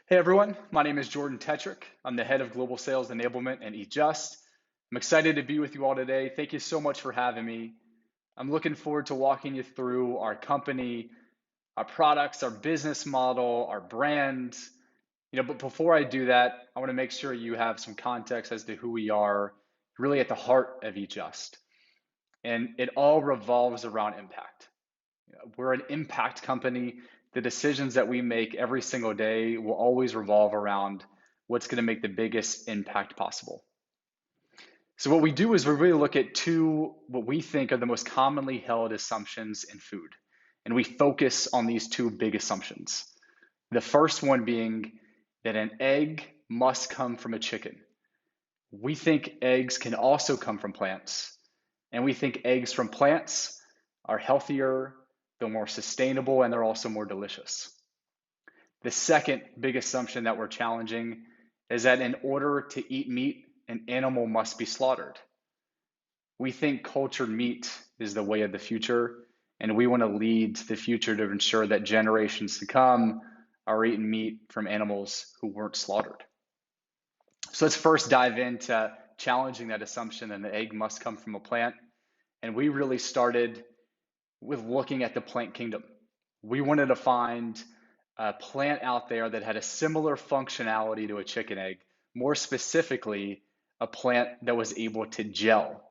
Hey everyone, my name is Jordan Tetrick. I'm the head of global sales enablement at EatJUST. I'm excited to be with you all today. Thank you so much for having me. I'm looking forward to walking you through our company, our products, our business model, our brand. But before I do that, I want to make sure you have some context as to who we are, really at the heart of EatJUST. And it all revolves around impact. We're an impact company. The decisions that we make every single day will always revolve around what's going to make the biggest impact possible. So what we do is we really look at what we think are the most commonly held assumptions in food. And we focus on these two big assumptions. The first one being that an egg must come from a chicken. We think eggs can also come from plants. And we think eggs from plants are healthier, they're more sustainable, and they're also more delicious. The second big assumption that we're challenging is that in order to eat meat, an animal must be slaughtered. We think cultured meat is the way of the future, and we want to lead the future to ensure that generations to come are eating meat from animals who weren't slaughtered. So let's first dive into challenging that assumption that an egg must come from a plant. And we really started with looking at the plant kingdom. We wanted to find a plant out there that had a similar functionality to a chicken egg, more specifically, a plant that was able to gel.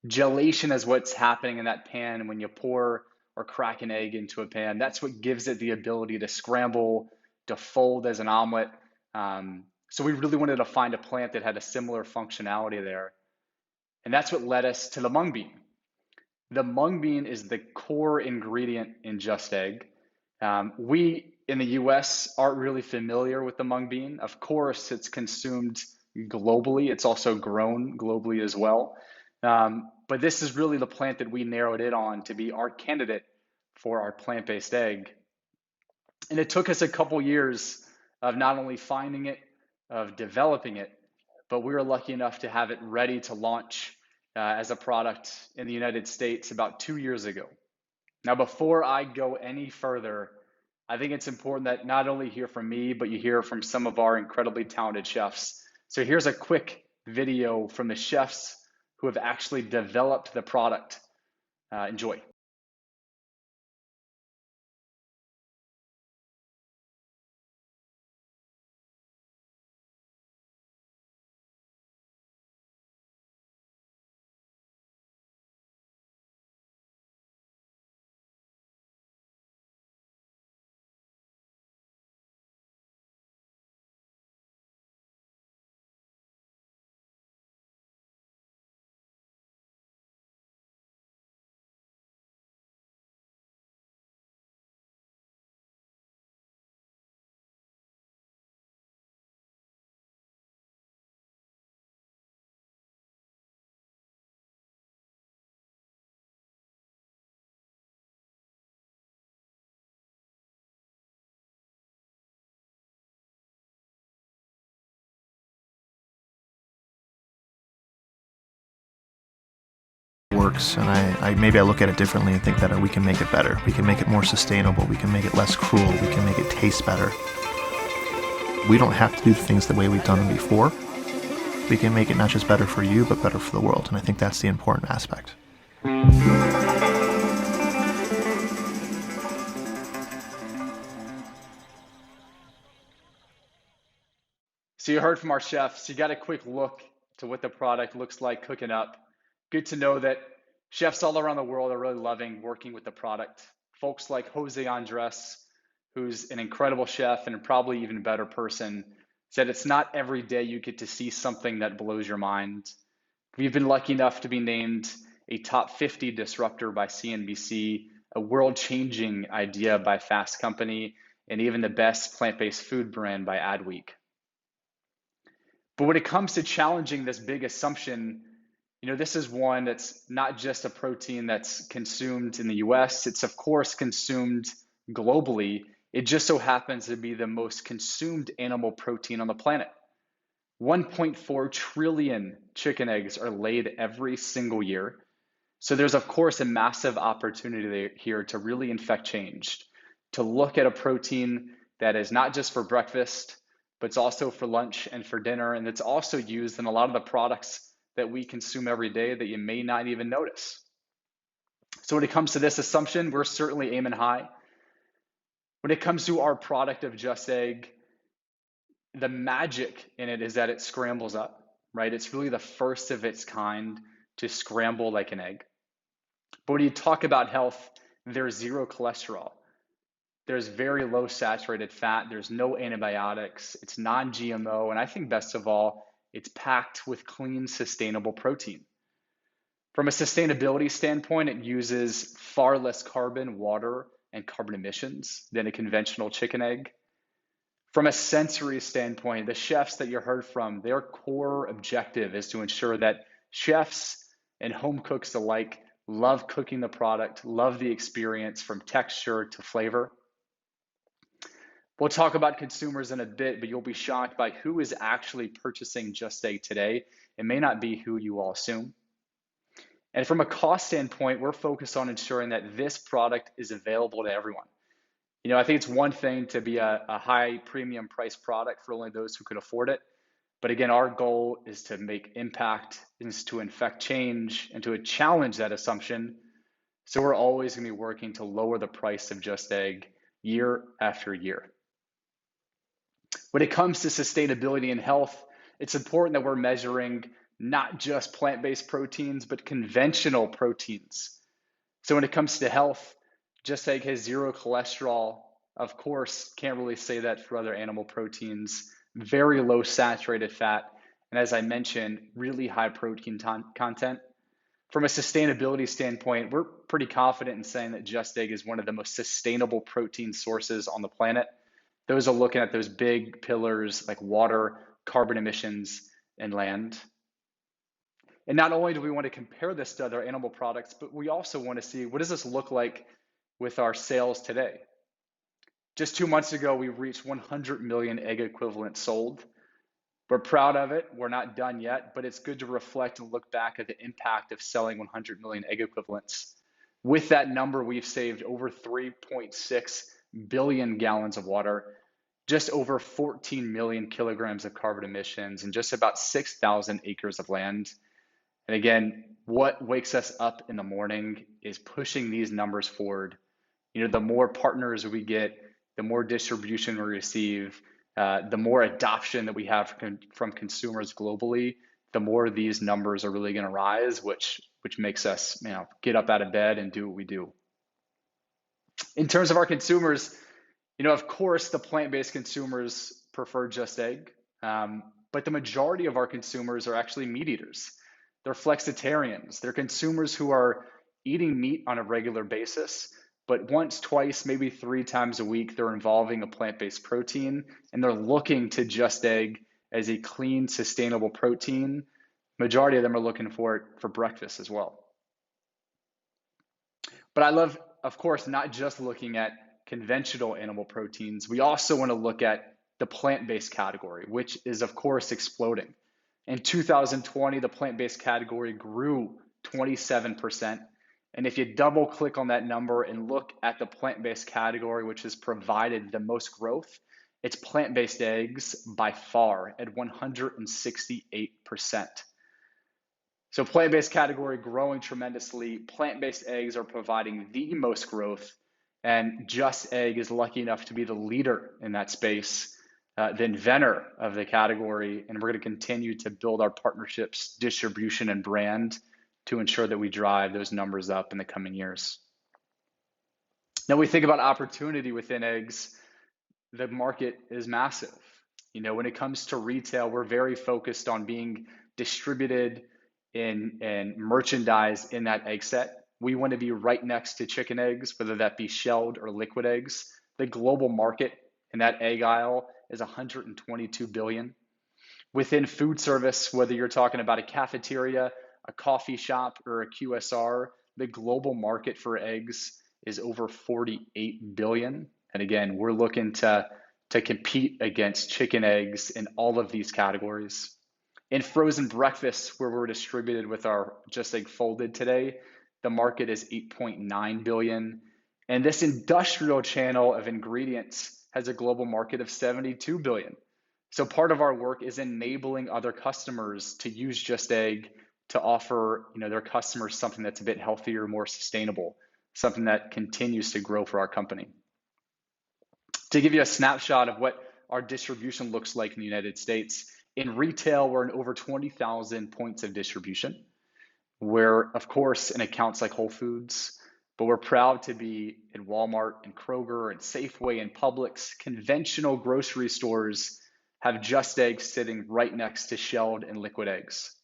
Gelation is what's happening in that pan when you pour or crack an egg into a pan. That's what gives it the ability to scramble, to fold as an omelet. So we really wanted to find a plant that had a similar functionality there. And that's what led us to the mung bean. The mung bean is the core ingredient in Just Egg. We in the US aren't really familiar with the mung bean. Of course, it's consumed globally. It's also grown globally as well. But this is really the plant that we narrowed it on to be our candidate for our plant-based egg. And it took us a couple years of not only finding it, of developing it, but we were lucky enough to have it ready to launch as a product in the United States about 2 years ago. Now, before I go any further, I think it's important that not only hear from me, but you hear from some of our incredibly talented chefs. So here's a quick video from the chefs who have actually developed the product. Enjoy. Works, and I maybe I look at it differently and think that we can make it better. We can make it more sustainable. We can make it less cruel. We can make it taste better. We don't have to do things the way we've done them before. We can make it not just better for you, but better for the world, and I think that's the important aspect. So you heard from our chefs. You got a quick look to what the product looks like cooking up. Good to know that chefs all around the world are really loving working with the product. Folks like Jose Andres, who's an incredible chef and probably even better person, said it's not every day you get to see something that blows your mind. We've been lucky enough to be named a top 50 disruptor by CNBC, a world-changing idea by Fast Company, and even the best plant-based food brand by Adweek. But when it comes to challenging this big assumption, this is one that's not just a protein that's consumed in the US, it's of course consumed globally. It just so happens to be the most consumed animal protein on the planet. 1.4 trillion chicken eggs are laid every single year. So there's of course a massive opportunity here to really infect change, to look at a protein that is not just for breakfast, but it's also for lunch and for dinner, and it's also used in a lot of the products that we consume every day that you may not even notice. So when it comes to this assumption, we're certainly aiming high. When it comes to our product of Just Egg, the magic in it is that it scrambles up, right? It's really the first of its kind to scramble like an egg. But when you talk about health, there's zero cholesterol. There's very low saturated fat. There's no antibiotics. It's non-GMO. And I think best of all, it's packed with clean, sustainable protein. From a sustainability standpoint, it uses far less carbon, water, and carbon emissions than a conventional chicken egg. From a sensory standpoint, the chefs that you heard from, their core objective is to ensure that chefs and home cooks alike love cooking the product, love the experience from texture to flavor. We'll talk about consumers in a bit, but you'll be shocked by who is actually purchasing Just Egg today. It may not be who you all assume. And from a cost standpoint, we're focused on ensuring that this product is available to everyone. You know, I think it's one thing to be a high premium price product for only those who could afford it. But again, our goal is to make impact, is to infect change, and to challenge that assumption. So we're always going to be working to lower the price of Just Egg year after year. When it comes to sustainability and health, it's important that we're measuring not just plant-based proteins, but conventional proteins. So when it comes to health, Just Egg has zero cholesterol. Of course, can't really say that for other animal proteins. Very low saturated fat. And as I mentioned, really high protein content. From a sustainability standpoint, we're pretty confident in saying that Just Egg is one of the most sustainable protein sources on the planet. Those are looking at those big pillars like water, carbon emissions, and land. And not only do we want to compare this to other animal products, but we also want to see what does this look like with our sales today. Just 2 months ago, we reached 100 million egg equivalents sold. We're proud of it. We're not done yet, but it's good to reflect and look back at the impact of selling 100 million egg equivalents. With that number, we've saved over 3.6 billion gallons of water, just over 14 million kilograms of carbon emissions, and just about 6,000 acres of land. And again, what wakes us up in the morning is pushing these numbers forward. You know, the more partners we get, the more distribution we receive, the more adoption that we have from consumers globally, the more these numbers are really going to rise, which makes us, you know, get up out of bed and do what we do. In terms of our consumers, you know, of course, the plant-based consumers prefer Just Egg, but the majority of our consumers are actually meat eaters. They're flexitarians. They're consumers who are eating meat on a regular basis, but once, twice, maybe 3 times a week, they're involving a plant-based protein, and they're looking to Just Egg as a clean, sustainable protein. Majority of them are looking for it for breakfast as well. But I love, of course, not just looking at conventional animal proteins. We also want to look at the plant-based category, which is, of course, exploding. In 2020, the plant-based category grew 27%. And if you double click on that number and look at the plant-based category, which has provided the most growth, it's plant-based eggs by far at 168%. So plant-based category growing tremendously. Plant-based eggs are providing the most growth, and Just Egg is lucky enough to be the leader in that space, the inventor of the category, and we're going to continue to build our partnerships, distribution, and brand to ensure that we drive those numbers up in the coming years. Now, we think about opportunity within eggs. The market is massive. You know, when it comes to retail, we're very focused on being distributed and merchandised in that egg set. We want to be right next to chicken eggs, whether that be shelled or liquid eggs. The global market in that egg aisle is 122 billion. Within food service, whether you're talking about a cafeteria, a coffee shop, or a QSR, the global market for eggs is over 48 billion. And again, we're looking to compete against chicken eggs in all of these categories. In frozen breakfast, where we're distributed with our Just Egg Folded today, the market is 8.9 billion. And this industrial channel of ingredients has a global market of 72 billion. So part of our work is enabling other customers to use Just Egg to offer, their customers something that's a bit healthier, more sustainable, something that continues to grow for our company. To give you a snapshot of what our distribution looks like in the United States, in retail, we're in over 20,000 points of distribution. We're, of course, in accounts like Whole Foods, but we're proud to be in Walmart and Kroger and Safeway and Publix. Conventional grocery stores have Just Egg sitting right next to shelled and liquid eggs.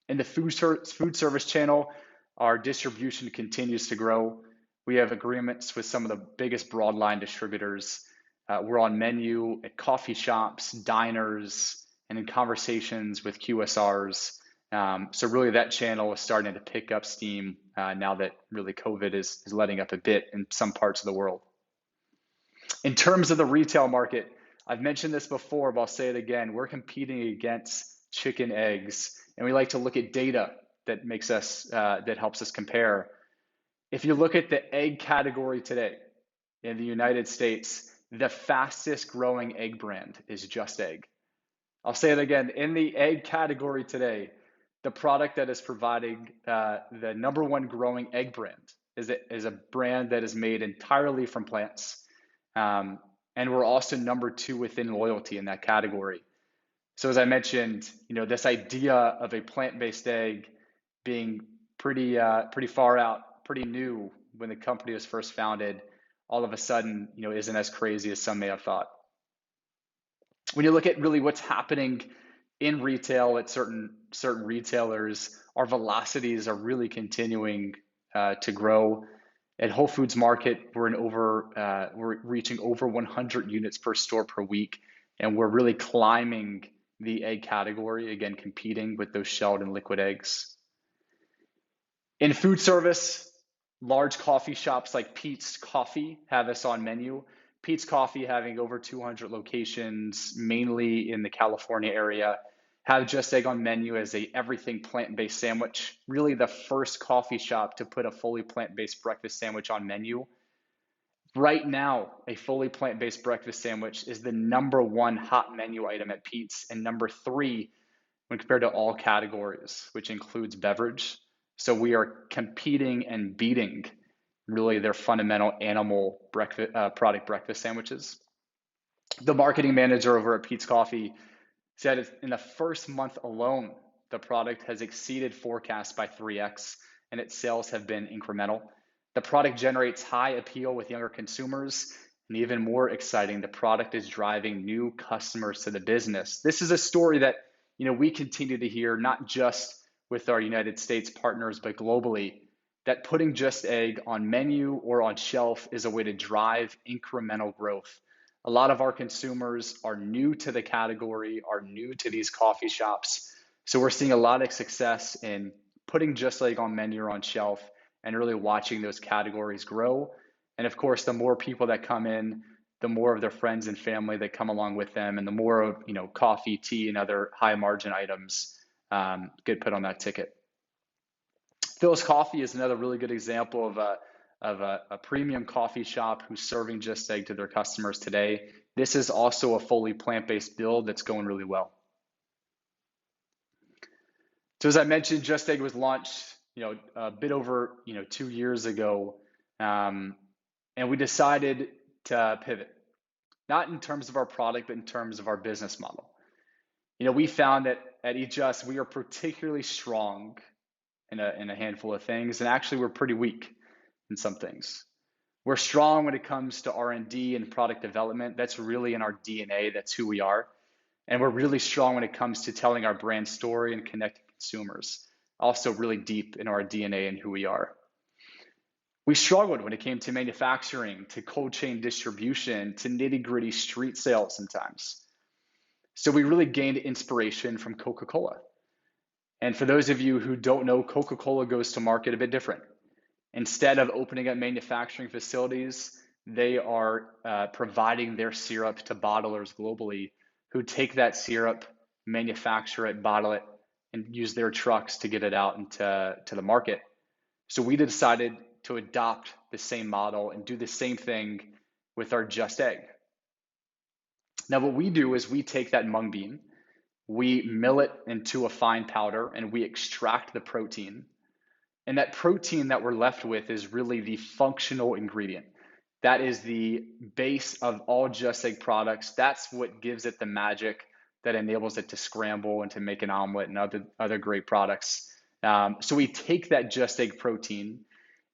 In the food service channel, our distribution continues to grow. We have agreements with some of the biggest broadline distributors. We're on menu at coffee shops, diners, and in conversations with QSRs. So really that channel is starting to pick up steam now that really COVID is letting up a bit in some parts of the world. In terms of the retail market, I've mentioned this before, but I'll say it again. We're competing against chicken eggs, and we like to look at data that makes us that helps us compare. If you look at the egg category today in the United States, the fastest growing egg brand is Just Egg. I'll say it again. In the egg category today, the product that is providing the #1 growing egg brand is a brand that is made entirely from plants. And we're also #2 within loyalty in that category. So as I mentioned, this idea of a plant-based egg being pretty far out, pretty new when the company was first founded, all of a sudden, isn't as crazy as some may have thought. When you look at really what's happening in retail at certain retailers, our velocities are really continuing to grow. At Whole Foods Market, we're reaching over 100 units per store per week, and we're really climbing the egg category, again, competing with those shelled and liquid eggs. In food service, large coffee shops like Peet's Coffee have us on menu. Peet's Coffee, having over 200 locations, mainly in the California area, have Just Egg on menu as a everything plant-based sandwich. Really the first coffee shop to put a fully plant-based breakfast sandwich on menu. Right now, a fully plant-based breakfast sandwich is the #1 hot menu item at Peet's and #3 when compared to all categories, which includes beverage. So we are competing and beating really their fundamental animal product breakfast sandwiches. The marketing manager over at Peet's Coffee said in the first month alone, the product has exceeded forecasts by 3x, and its sales have been incremental. The product generates high appeal with younger consumers, and even more exciting, the product is driving new customers to the business. This is a story that we continue to hear, not just with our United States partners, but globally, that putting Just Egg on menu or on shelf is a way to drive incremental growth. A lot of our consumers are new to the category, are new to these coffee shops. So we're seeing a lot of success in putting Just Egg on menu or on shelf and really watching those categories grow. And of course, the more people that come in, the more of their friends and family that come along with them, and the more of coffee, tea, and other high margin items get put on that ticket. Phil's Coffee is another really good example of a premium coffee shop who's serving Just Egg to their customers today. This is also a fully plant-based build that's going really well. So as I mentioned, Just Egg was launched a bit over 2 years ago, and we decided to pivot, not in terms of our product, but in terms of our business model. We found that at EatJUST, we are particularly strong in a handful of things, and actually we're pretty weak in some things. We're strong when it comes to R&D and product development. That's really in our DNA. That's who we are. And we're really strong when it comes to telling our brand story and connecting consumers. Also really deep in our DNA and who we are. We struggled when it came to manufacturing, to cold chain distribution, to nitty-gritty street sales sometimes. So we really gained inspiration from Coca-Cola. And for those of you who don't know, Coca-Cola goes to market a bit different. Instead of opening up manufacturing facilities, they are providing their syrup to bottlers globally who take that syrup, manufacture it, bottle it, and use their trucks to get it out into the market. So we decided to adopt the same model and do the same thing with our Just Egg. Now, what we do is we take that mung bean, we mill it into a fine powder, and we extract the protein. And that protein that we're left with is really the functional ingredient. That is the base of all Just Egg products. That's what gives it the magic that enables it to scramble and to make an omelet and other great products. So we take that Just Egg protein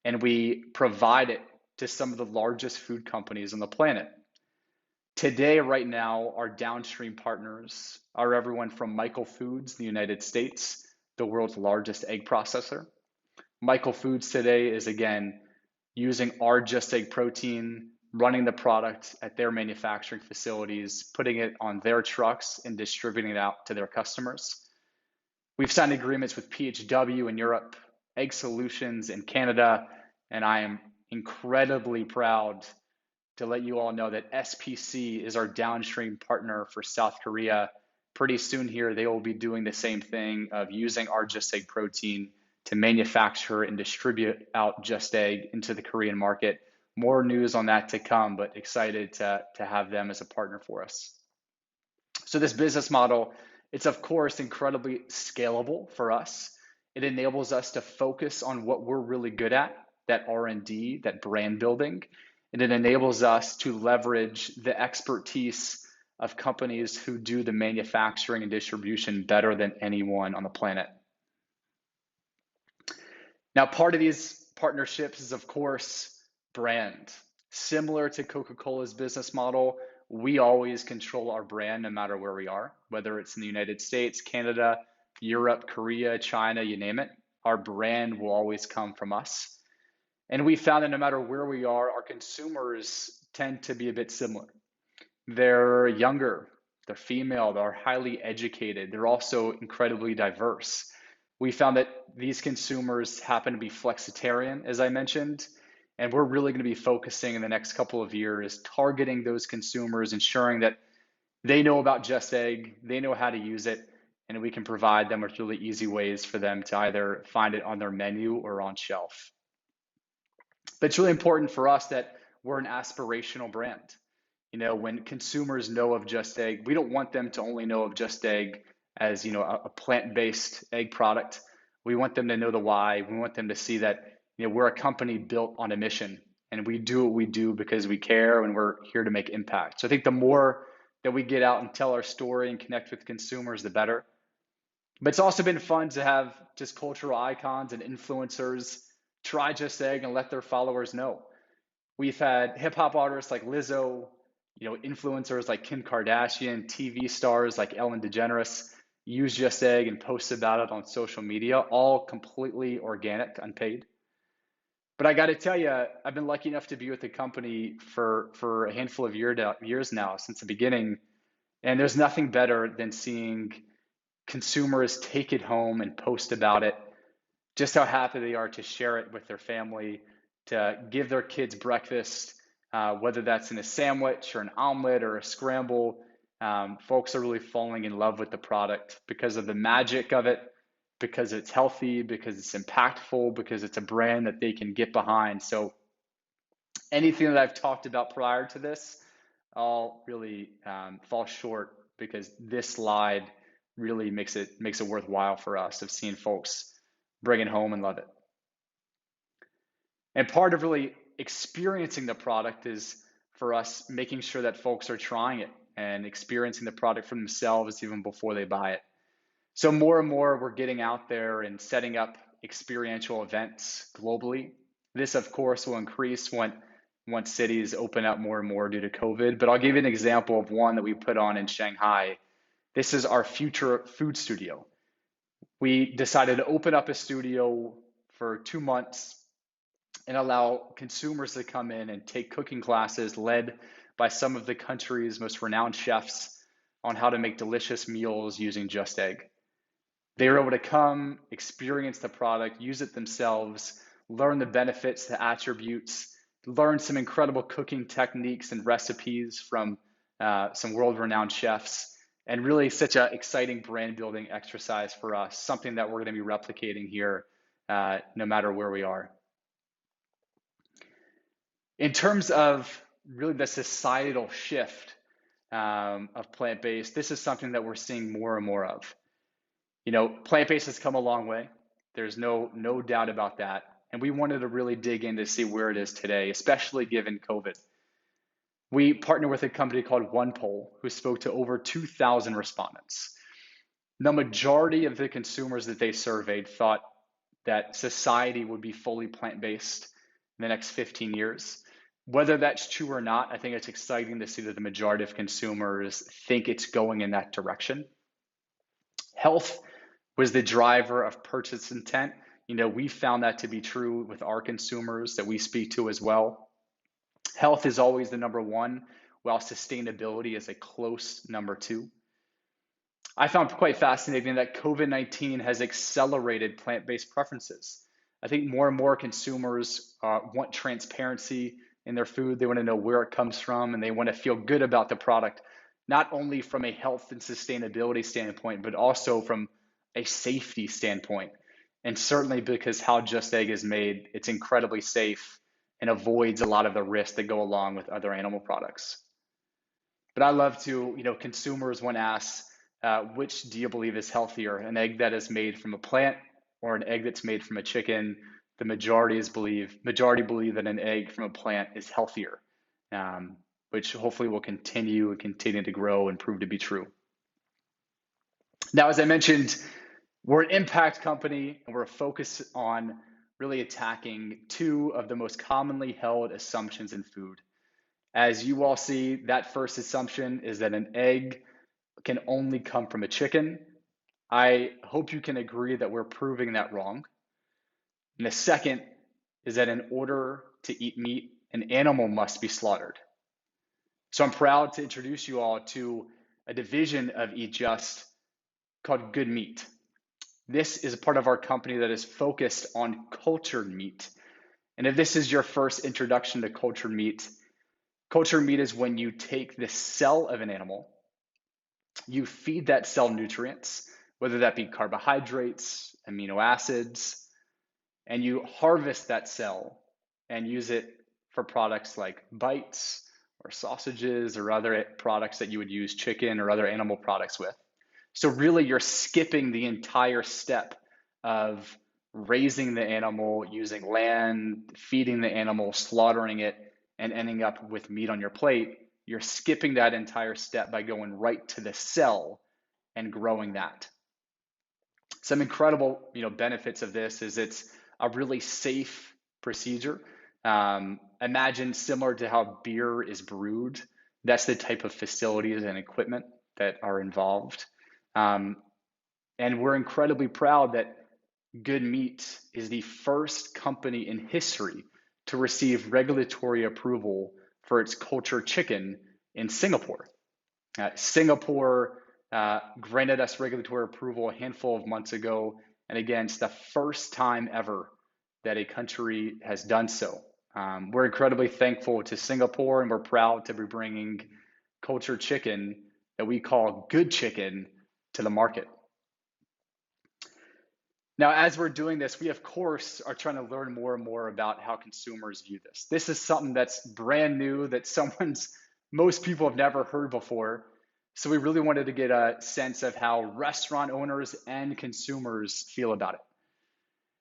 and we provide it to some of the largest food companies on the planet. Today, right now, our downstream partners are everyone from Michael Foods in the United States, the world's largest egg processor. Michael Foods today is, again, using our Just Egg protein, running the product at their manufacturing facilities, putting it on their trucks and distributing it out to their customers. We've signed agreements with PHW in Europe, Egg Solutions in Canada, and I am incredibly proud to let you all know that SPC is our downstream partner for South Korea. Pretty soon here, they will be doing the same thing of using our Just Egg protein to manufacture and distribute out Just Egg into the Korean market. More news on that to come, but excited to have them as a partner for us. So this business model, it's of course incredibly scalable for us. It enables us to focus on what we're really good at, that R&D, that brand building, and it enables us to leverage the expertise of companies who do the manufacturing and distribution better than anyone on the planet. Now, part of these partnerships is, of course, brand. Similar to Coca-Cola's business model, we always control our brand no matter where we are, whether it's in the United States, Canada, Europe, Korea, China, you name it. Our brand will always come from us. And we found that no matter where we are, our consumers tend to be a bit similar. They're younger, they're female, they're highly educated, they're also incredibly diverse. We found that these consumers happen to be flexitarian, as I mentioned, and we're really going to be focusing in the next couple of years, targeting those consumers, ensuring that they know about Just Egg, they know how to use it, and we can provide them with really easy ways for them to either find it on their menu or on shelf. But it's really important for us that we're an aspirational brand. You know, when consumers know of Just Egg, we don't want them to only know of Just Egg as, you know, a plant-based egg product. We want them to know the why. We want them to see that, you know, we're a company built on a mission, and we do what we do because we care and we're here to make impact. So I think the more that we get out and tell our story and connect with consumers, the better. But it's also been fun to have just cultural icons and influencers try Just Egg and let their followers know. We've had hip hop artists like Lizzo, you know, influencers like Kim Kardashian, TV stars like Ellen DeGeneres use Just Egg and post about it on social media, all completely organic, unpaid. But I got to tell you, I've been lucky enough to be with the company for a handful of years now, since the beginning, and there's nothing better than seeing consumers take it home and post about it, just how happy they are to share it with their family, to give their kids breakfast, whether that's in a sandwich or an omelet or a scramble. Folks are really falling in love with the product because of the magic of it, because it's healthy, because it's impactful, because it's a brand that they can get behind. So anything that I've talked about prior to this, all really fall short, because this slide really makes it worthwhile for us of seeing folks bring it home and love it. And part of really experiencing the product is for us making sure that folks are trying it and experiencing the product for themselves even before they buy it. So more and more we're getting out there and setting up experiential events globally. This, of course, will increase once cities open up more and more due to COVID. But I'll give you an example of one that we put on in Shanghai. This is our future food studio. We decided to open up a studio for 2 months and allow consumers to come in and take cooking classes led by some of the country's most renowned chefs on how to make delicious meals using Just Egg. They were able to come, experience the product, use it themselves, learn the benefits, the attributes, learn some incredible cooking techniques and recipes from some world-renowned chefs, and really such an exciting brand building exercise for us, something that we're going to be replicating here no matter where we are. In terms of really the societal shift, of plant-based, this is something that we're seeing more and more of. Plant-based has come a long way. There's no doubt about that. And we wanted to really dig in to see where it is today, especially given COVID. We partnered with a company called OnePoll, who spoke to over 2,000 respondents. The majority of the consumers that they surveyed thought that society would be fully plant-based in the next 15 years. Whether that's true or not, I think it's exciting to see that the majority of consumers think it's going in that direction. Health was the driver of purchase intent. We found that to be true with our consumers that we speak to as well. Health is always the number one, while sustainability is a close number two. I found quite fascinating that COVID-19 has accelerated plant-based preferences. I think more and more consumers want transparency in their food. They want to know where it comes from, and they want to feel good about the product, not only from a health and sustainability standpoint, but also from a safety standpoint. And certainly because how Just Egg is made, it's incredibly safe and avoids a lot of the risks that go along with other animal products. But I love to, consumers when asked, which do you believe is healthier, an egg that is made from a plant or an egg that's made from a chicken? The majority believe that an egg from a plant is healthier, which hopefully will continue to grow and prove to be true. Now, as I mentioned, we're an impact company, and we're focused on really attacking two of the most commonly held assumptions in food. As you all see, that first assumption is that an egg can only come from a chicken. I hope you can agree that we're proving that wrong. And the second is that in order to eat meat, an animal must be slaughtered. So I'm proud to introduce you all to a division of EatJUST called Good Meat. This is a part of our company that is focused on cultured meat. And if this is your first introduction to cultured meat is when you take the cell of an animal, you feed that cell nutrients, whether that be carbohydrates, amino acids, and you harvest that cell and use it for products like bites or sausages or other products that you would use chicken or other animal products with. So really you're skipping the entire step of raising the animal, using land, feeding the animal, slaughtering it, and ending up with meat on your plate. You're skipping that entire step by going right to the cell and growing that. Some incredible benefits of this is it's a really safe procedure. Imagine similar to how beer is brewed. That's the type of facilities and equipment that are involved. And we're incredibly proud that Good Meat is the first company in history to receive regulatory approval for its cultured chicken in Singapore. Singapore granted us regulatory approval a handful of months ago. And again, it's the first time ever that a country has done so. We're incredibly thankful to Singapore, and we're proud to be bringing cultured chicken that we call good chicken to the market. Now, as we're doing this, we of course are trying to learn more and more about how consumers view this. This is something that's brand new, that most people have never heard before. So we really wanted to get a sense of how restaurant owners and consumers feel about it.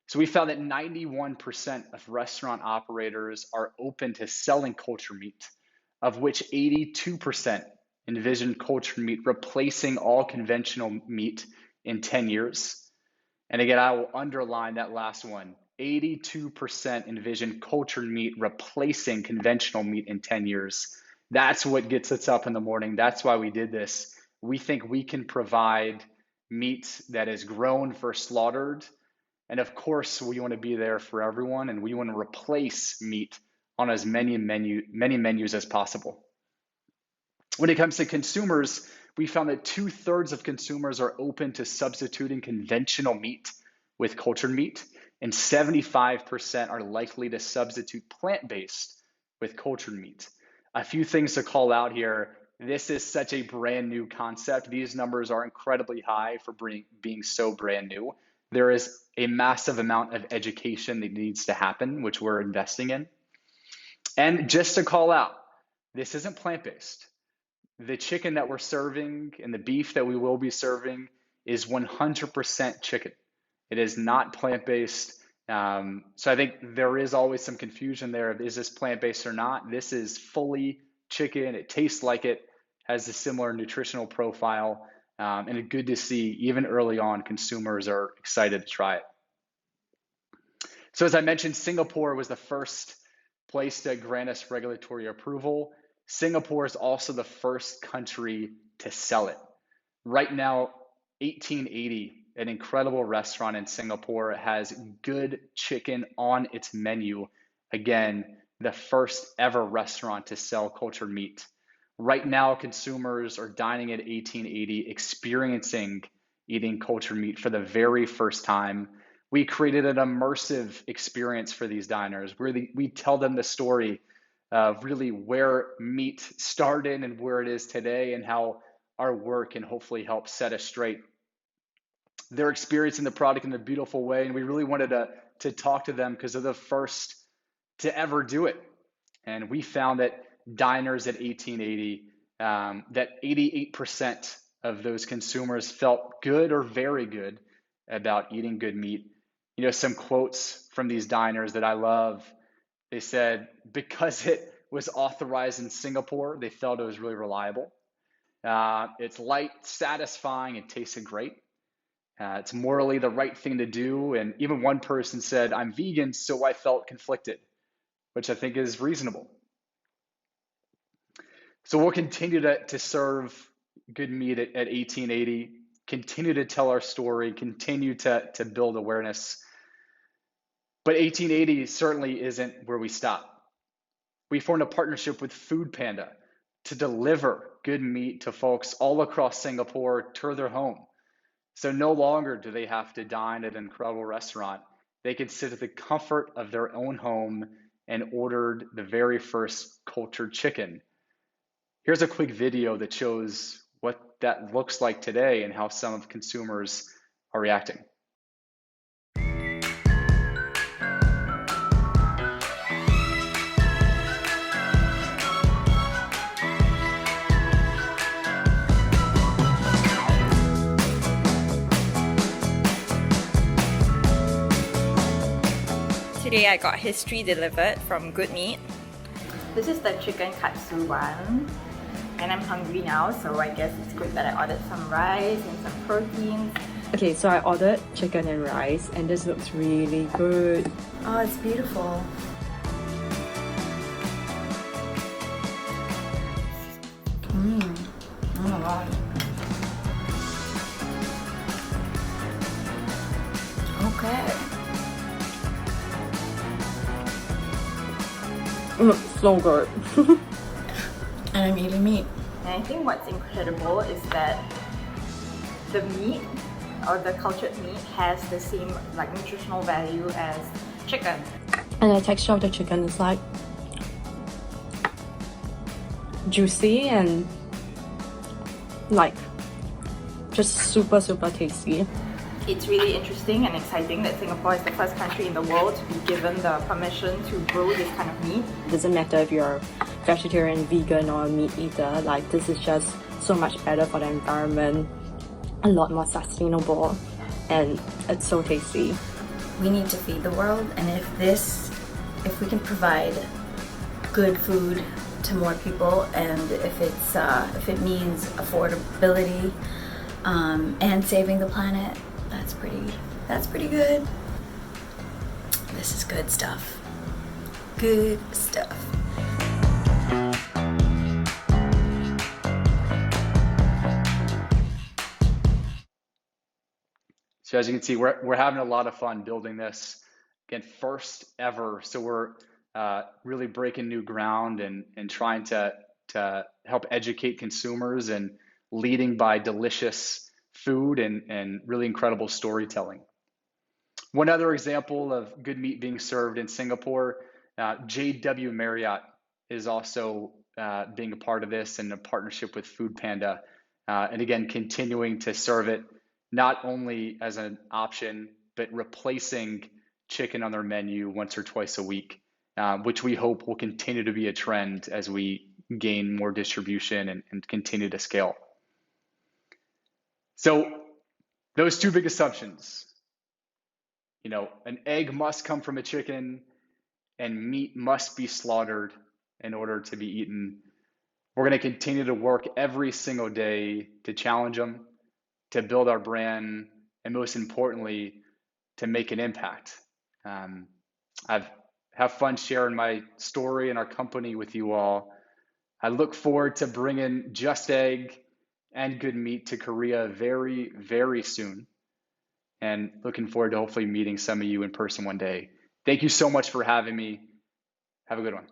So we found that 91% of restaurant operators are open to selling cultured meat, of which 82% envision cultured meat replacing all conventional meat in 10 years. And again, I will underline that last one. 82% envision cultured meat replacing conventional meat in 10 years. That's what gets us up in the morning. That's why we did this. We think we can provide meat that is grown for slaughtered. And of course, we want to be there for everyone, and we want to replace meat on as many menus as possible. When it comes to consumers, we found that 2/3 of consumers are open to substituting conventional meat with cultured meat, and 75% are likely to substitute plant-based with cultured meat. A few things to call out here. This is such a brand new concept. These numbers are incredibly high for being so brand new. There is a massive amount of education that needs to happen, which we're investing in. And just to call out, this isn't plant-based. the chicken that we're serving and the beef that we will be serving is 100% chicken. It is not plant-based. So I think there is always some confusion there of, is this plant-based or not? This is fully chicken. It tastes like it, has a similar nutritional profile, and it's good to see even early on consumers are excited to try it. So as I mentioned, Singapore was the first place to grant us regulatory approval. Singapore is also the first country to sell it. Right now, 1880, an incredible restaurant in Singapore, has good chicken on its menu. Again, the first ever restaurant to sell cultured meat. Right now, consumers are dining at 1880, experiencing eating cultured meat for the very first time. We created an immersive experience for these diners. We tell them the story of really where meat started and where it is today, and how our work can hopefully help set us straight. They're experiencing the product in a beautiful way, and we really wanted to talk to them because they're the first to ever do it. And we found that diners at 1880, that 88% of those consumers felt good or very good about eating good meat. You know, some quotes from these diners that I love. They said, because it was authorized in Singapore, they felt it was really reliable. It's light, satisfying, and tasted great. It's morally the right thing to do. And even one person said, I'm vegan, so I felt conflicted, which I think is reasonable. So we'll continue to serve good meat at 1880, continue to tell our story, continue to build awareness. But 1880 certainly isn't where we stop. We formed a partnership with Food Panda to deliver good meat to folks all across Singapore to their home. So no longer do they have to dine at an incredible restaurant. They can sit at the comfort of their own home and ordered the very first cultured chicken. Here's a quick video that shows what that looks like today and how some of consumers are reacting. Today I got history delivered from Good Meat. This is the chicken katsu one, and I'm hungry now, so I guess it's good that I ordered some rice and some proteins. Okay, so I ordered chicken and rice, and this looks really good. Oh, it's beautiful. Oh my god. Okay. It looks so good. And I'm eating meat. And I think what's incredible is that the meat, or the cultured meat, has the same like nutritional value as chicken. And the texture of the chicken is like juicy and like just super tasty. It's really interesting and exciting that Singapore is the first country in the world to be given the permission to grow this kind of meat. It doesn't matter if you're vegetarian, vegan, or meat eater, like this is just so much better for the environment, a lot more sustainable, and it's so tasty. We need to feed the world, and if we can provide good food to more people, and if it means affordability and saving the planet, that's pretty good. This is good stuff. Good stuff. So as you can see, we're having a lot of fun building this. Again, first ever. So we're really breaking new ground and trying to help educate consumers and leading by delicious food and really incredible storytelling. One other example of good meat being served in Singapore, JW Marriott is also being a part of this in a partnership with Food Panda. And again, continuing to serve it not only as an option, but replacing chicken on their menu once or twice a week, which we hope will continue to be a trend as we gain more distribution and continue to scale. So those two big assumptions, an egg must come from a chicken and meat must be slaughtered in order to be eaten. We're going to continue to work every single day to challenge them, to build our brand, and most importantly, to make an impact. I've have fun sharing my story and our company with you all. I look forward to bringing Just Egg and Good Meat to Korea very, very soon. And looking forward to hopefully meeting some of you in person one day. Thank you so much for having me. Have a good one.